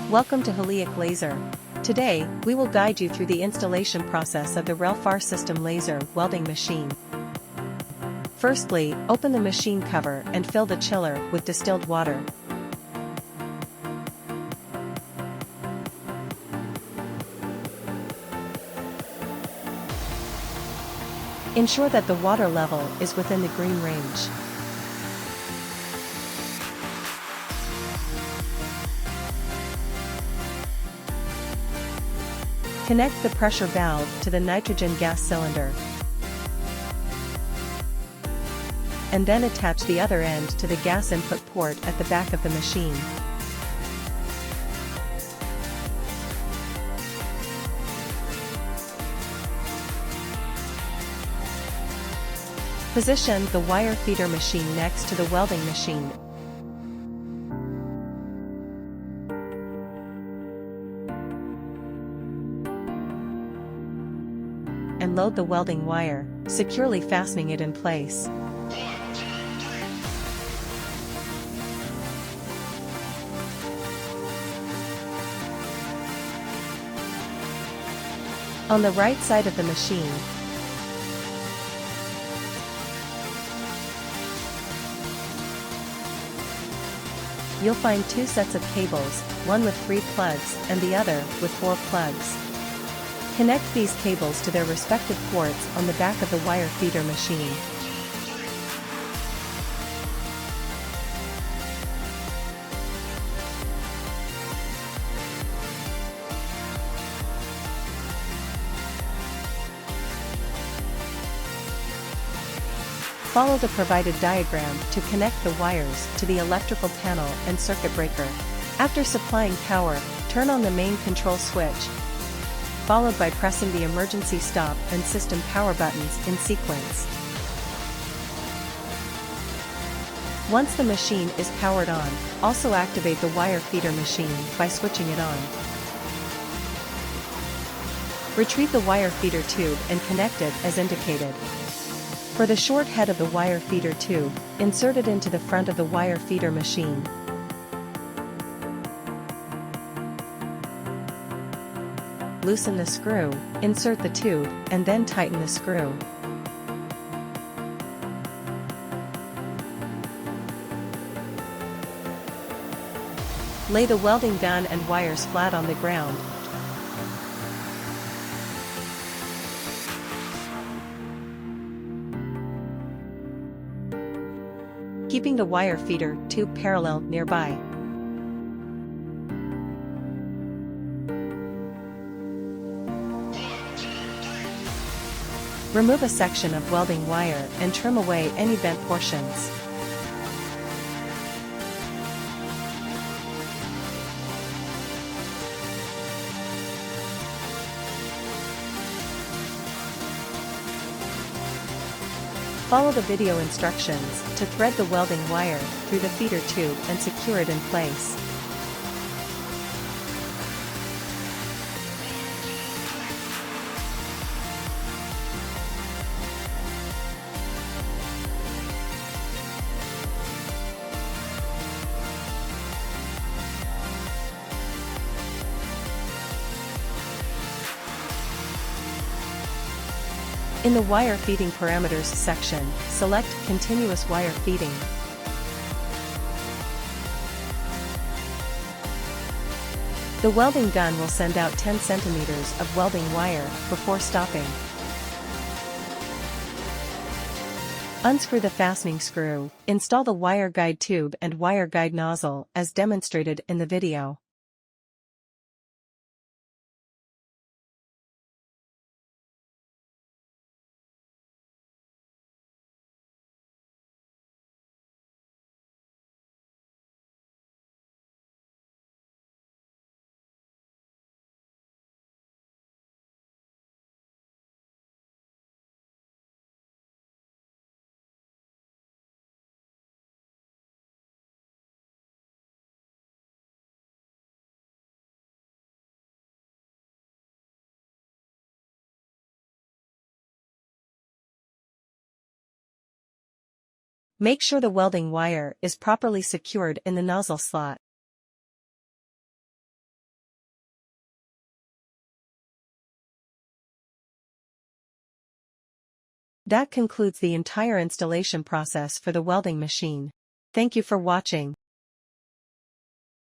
Welcome to Hanli Laser. Today, we will guide you through the installation process of the Relfar system laser welding machine. Firstly, open the machine cover and fill the chiller with distilled water. Ensure that the water level is within the green range. Connect the pressure valve to the nitrogen gas cylinder. And then attach the other end to the gas input port at the back of the machine. Position the wire feeder machine next to the welding machine. And load the welding wire, securely fastening it in place. On the right side of the machine, you'll find two sets of cables, one with 3 plugs and the other with 4 plugs. Connect these cables to their respective ports on the back of the wire feeder machine. Follow the provided diagram to connect the wires to the electrical panel and circuit breaker. After supplying power, turn on the main control switch, followed by pressing the emergency stop and system power buttons in sequence. Once the machine is powered on, also activate the wire feeder machine by switching it on. Retrieve the wire feeder tube and connect it as indicated. For the short head of the wire feeder tube, insert it into the front of the wire feeder machine. Loosen the screw, insert the tube, and then tighten the screw. Lay the welding gun and wires flat on the ground. Keeping the wire feeder tube parallel nearby. Remove a section of welding wire and trim away any bent portions. Follow the video instructions to thread the welding wire through the feeder tube and secure it in place. In the Wire Feeding Parameters section, select Continuous Wire Feeding. The welding gun will send out 10 centimeters of welding wire before stopping. Unscrew the fastening screw, install the wire guide tube and wire guide nozzle as demonstrated in the video. Make sure the welding wire is properly secured in the nozzle slot. That concludes the entire installation process for the welding machine. Thank you for watching.